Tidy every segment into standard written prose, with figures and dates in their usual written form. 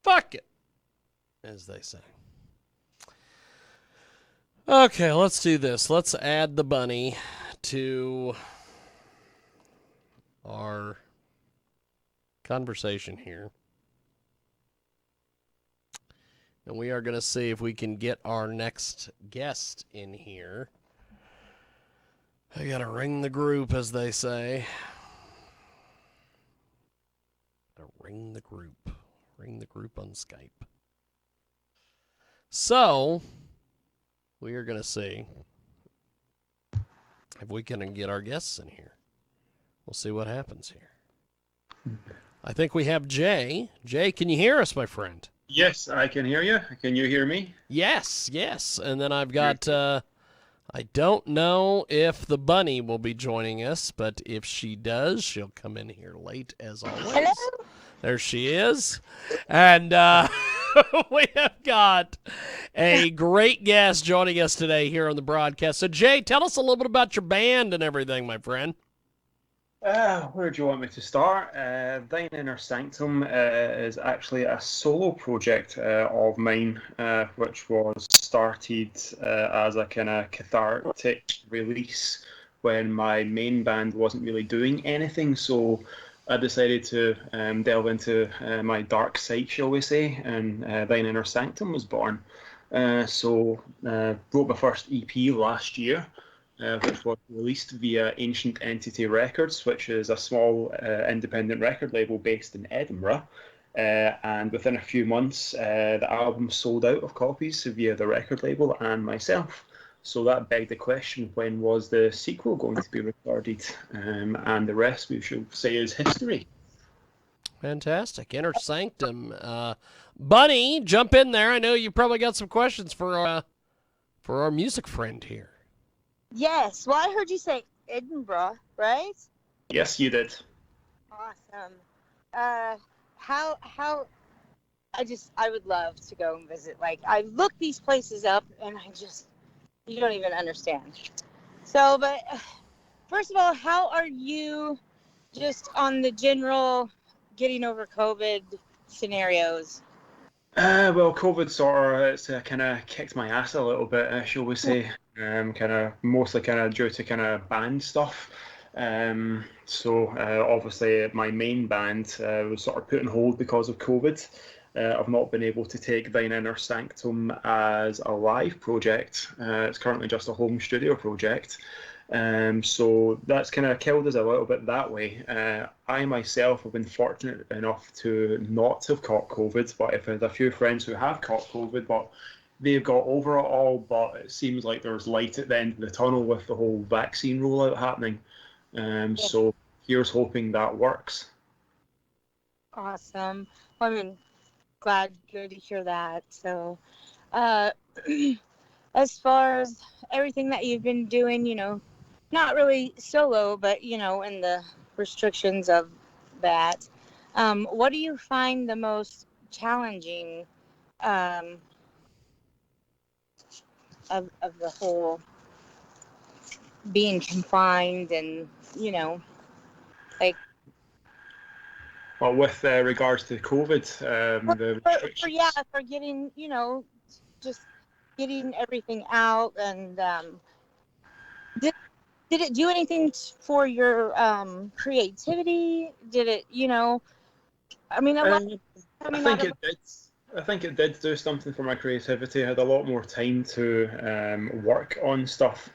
fuck it, as they say. Okay, let's do this. Let's add the bunny to our conversation here. And we are going to see if we can get our next guest in here. I got to ring the group, as they say. Ring the group. Ring the group on Skype. So, we are going to see if we can get our guests in here. We'll see what happens here. I think we have Jay. Jay, can you hear us, my friend? Yes, I can hear you. Can you hear me? Yes. And then I've got, I don't know if the bunny will be joining us, but if she does, she'll come in here late as always. Hello? There she is. And we have got a great guest joining us today here on the broadcast. So, Jay, tell us a little bit about your band and everything, my friend. Where do you want me to start? Thine Inner Sanctum is actually a solo project of mine, which was started as a kind of cathartic release when my main band wasn't really doing anything. So I decided to delve into my dark side, shall we say, and Thine Inner Sanctum was born. So wrote my first EP last year. Which was released via Ancient Entity Records, which is a small independent record label based in Edinburgh. And within a few months, the album sold out of copies via the record label and myself. So that begged the question, when was the sequel going to be recorded? And the rest, we should say, is history. Fantastic. Inner Sanctum. Bunny, jump in there. I know you probably got some questions for our music friend here. Yes. Well, I heard you say Edinburgh, right? Yes, you did. Awesome. How I would love to go and visit. Like, I looked these places up and you don't even understand. So, but first of all, how are you just on the general getting over COVID scenarios? Well, COVID it's kind of kicked my ass a little bit, shall we say? Kind of mostly kind of due to kind of band stuff. So obviously my main band was sort of put on hold because of COVID. I've not been able to take Thine Inner Sanctum as a live project. It's currently just a home studio project. So that's kind of killed us a little bit that way. I myself have been fortunate enough to not have caught COVID, but I've had a few friends who have caught COVID, but they've got over it all. But it seems like there's light at the end of the tunnel with the whole vaccine rollout happening. So here's hoping that works. Awesome. Well, I mean, good to hear that. So, as far as everything that you've been doing, not really solo, but, in the restrictions of that, what do you find the most challenging of the whole being confined and, like... Well, with regards to COVID, the restrictions... for getting, just getting everything out and... Did it do anything for your creativity? Did it, I mean, I think it did. I think it did do something for my creativity. I had a lot more time to work on stuff,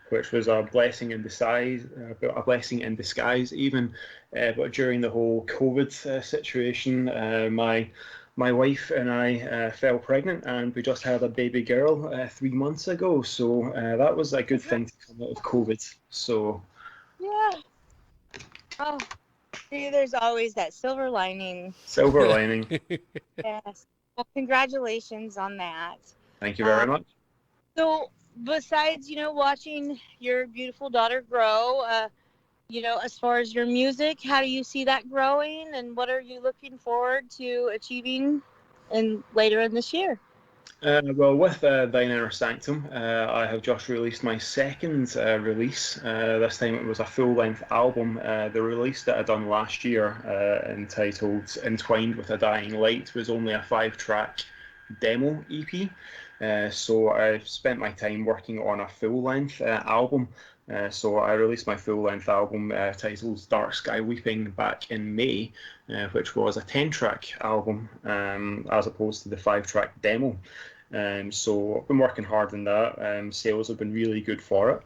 which was a blessing in disguise. A blessing in disguise, even. But during the whole COVID situation, my wife and I fell pregnant, and we just had a baby girl 3 months ago. So that was a good thing to come out of COVID. So yeah. Oh, see, there's always that silver lining. Silver lining. Yes. Well, congratulations on that. Thank you very much. So, besides, watching your beautiful daughter grow, as far as your music, how do you see that growing, and what are you looking forward to achieving later in this year? Well, with Thine Inner Sanctum, I have just released my second release. This time it was a full-length album. The release that I done last year, entitled Entwined with a Dying Light, was only a 5-track demo EP. So I've spent my time working on a full-length album. So I released my full-length album titled Dark Sky Weeping back in May, which was a 10-track album as opposed to the 5-track demo. So I've been working hard on that. Sales have been really good for it.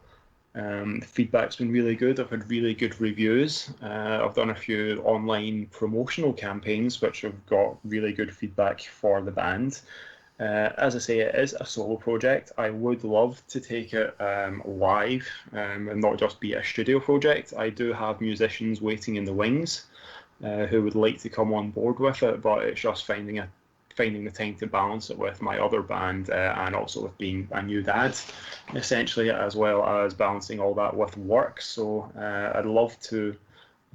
The feedback's been really good. I've had really good reviews. I've done a few online promotional campaigns which have got really good feedback for the band. As I say, it is a solo project. I would love to take it live and not just be a studio project. I do have musicians waiting in the wings who would like to come on board with it, but it's just finding the time to balance it with my other band and also with being a new dad, essentially, as well as balancing all that with work. So I'd love to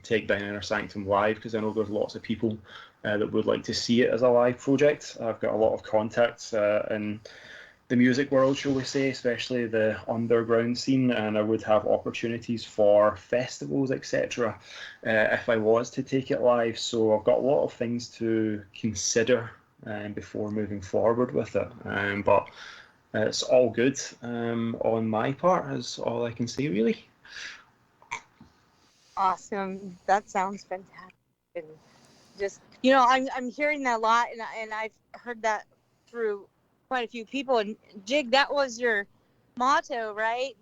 take Thine Inner Sanctum live because I know there's lots of people that would like to see it as a live project. I've got a lot of contacts in the music world, shall we say, especially the underground scene, and I would have opportunities for festivals, etc., if I was to take it live. So I've got a lot of things to consider before moving forward with it. But it's all good on my part, is all I can say, really. Awesome. That sounds fantastic. And just, I'm hearing that a lot, and I've heard that through quite a few people. And Jig, that was your motto, right?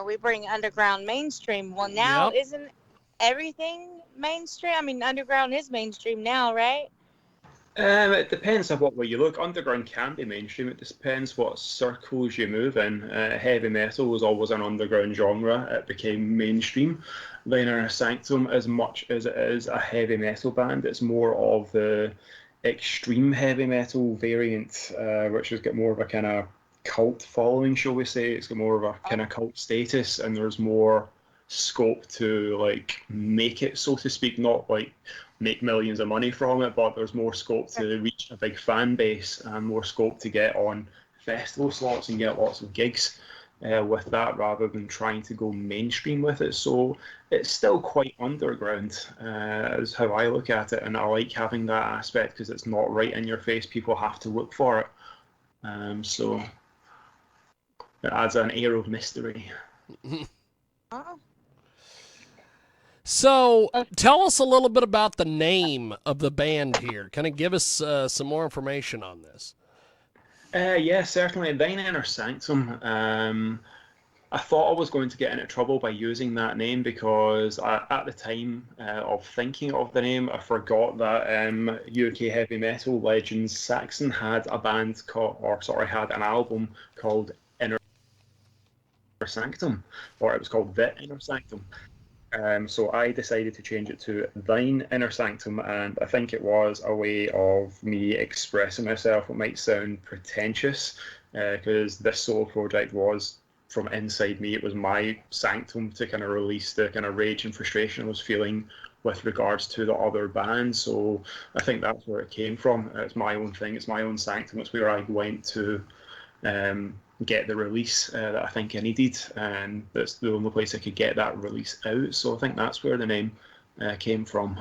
We bring underground mainstream. Well, now Yep. isn't everything mainstream? I mean, underground is mainstream now, right? It depends on what way you look. Underground can be mainstream. It depends what circles you move in. Heavy metal was always an underground genre. It became mainstream. Thine Inner Sanctum, as much as it is a heavy metal band, it's more of the extreme heavy metal variant, which has got more of a kind of cult following, shall we say. It's got more of a kind of cult status, and there's more scope to like make it, so to speak, not like make millions of money from it, but there's more scope to reach a big fan base and more scope to get on festival slots and get lots of gigs with that rather than trying to go mainstream with it. So it's still quite underground, is how I look at it, and I like having that aspect because it's not right in your face. People have to look for it. So it adds an air of mystery. Oh, So tell us a little bit about the name of the band here. Kind of give us some more information on this. Yeah, certainly. Thine Inner Sanctum. I thought I was going to get into trouble by using that name because at the time of thinking of the name, I forgot that UK heavy metal legend Saxon had a band called, or sorry, had an album called Inner Sanctum, or it was called The Inner Sanctum. So I decided to change it to Thine Inner Sanctum, and I think it was a way of me expressing myself. It might sound pretentious because this solo project was from inside me. It was my sanctum to kind of release the kind of rage and frustration I was feeling with regards to the other band. So I think that's where it came from. It's my own thing. It's my own sanctum. It's where I went to get the release that I think I needed, and that's the only place I could get that release out. So I think that's where the name came from.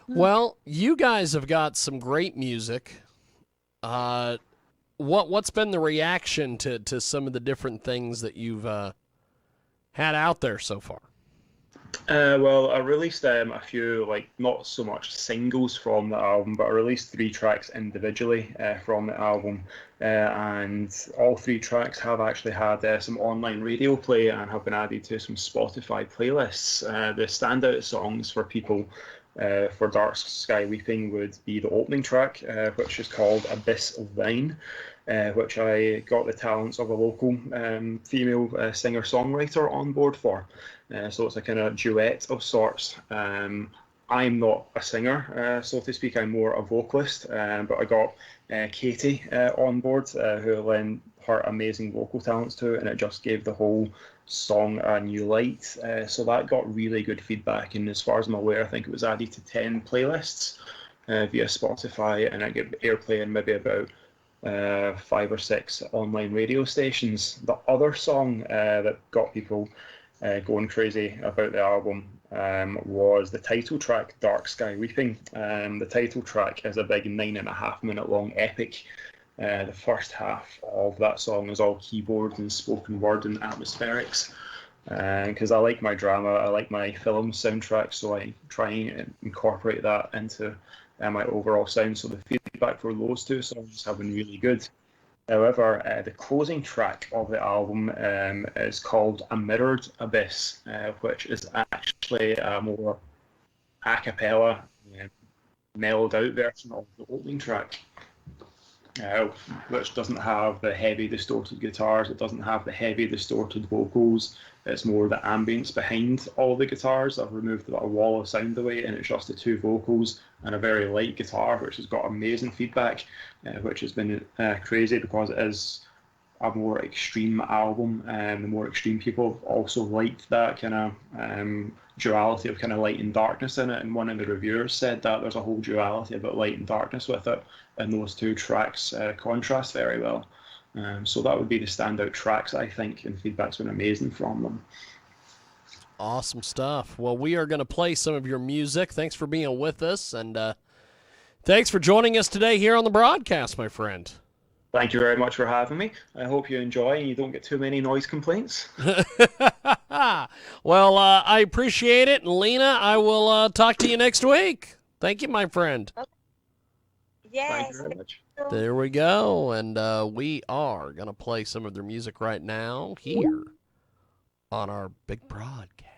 Well, you guys have got some great music. What's been the reaction to some of the different things that you've had out there so far? Well, I released a few, like not so much singles from the album, but I released 3 tracks individually from the album, and all 3 tracks have actually had some online radio play and have been added to some Spotify playlists. The standout songs for people for Dark Sky Weeping would be the opening track, which is called Abyss of Thine, which I got the talents of a local female singer-songwriter on board for. So it's a kind of duet of sorts. I'm not a singer, so to speak. I'm more a vocalist, but I got Katie on board, who lent her amazing vocal talents to it, and it just gave the whole song a new light. So that got really good feedback, and as far as I'm aware, I think it was added to 10 playlists. via Spotify, and I get airplay in maybe about 5 or 6 online radio stations. The other song that got people going crazy about the album was the title track, Dark Sky Weeping. The title track is a big 9.5 minute long epic. The first half of that song is all keyboard and spoken word and atmospherics. Because I like my drama, I like my film soundtrack, so I try and incorporate that into my overall sound. So the feedback for those two songs have been really good. However, the closing track of the album is called A Mirrored Abyss, which is actually a more a cappella, mellowed out version of the opening track. Which doesn't have the heavy distorted guitars, it doesn't have the heavy distorted vocals. It's more the ambience behind all the guitars. I've removed a wall of sound away, and it's just the 2 vocals and a very light guitar, which has got amazing feedback, which has been crazy because it is a more extreme album, and the more extreme people also liked that kind of duality of kind of light and darkness in it. And one of the reviewers said that there's a whole duality about light and darkness with it, and those 2 tracks contrast very well. So that would be the standout tracks, I think, and feedback's been amazing from them. Awesome stuff. Well, we are going to play some of your music. Thanks for being with us, and thanks for joining us today here on the broadcast, my friend. Thank you very much for having me. I hope you enjoy and you don't get too many noise complaints. Well, I appreciate it. And Lena, I will talk to you next week. Thank you, my friend. Yes. Thank you very much. There we go. And we are going to play some of their music right now here on our big broadcast.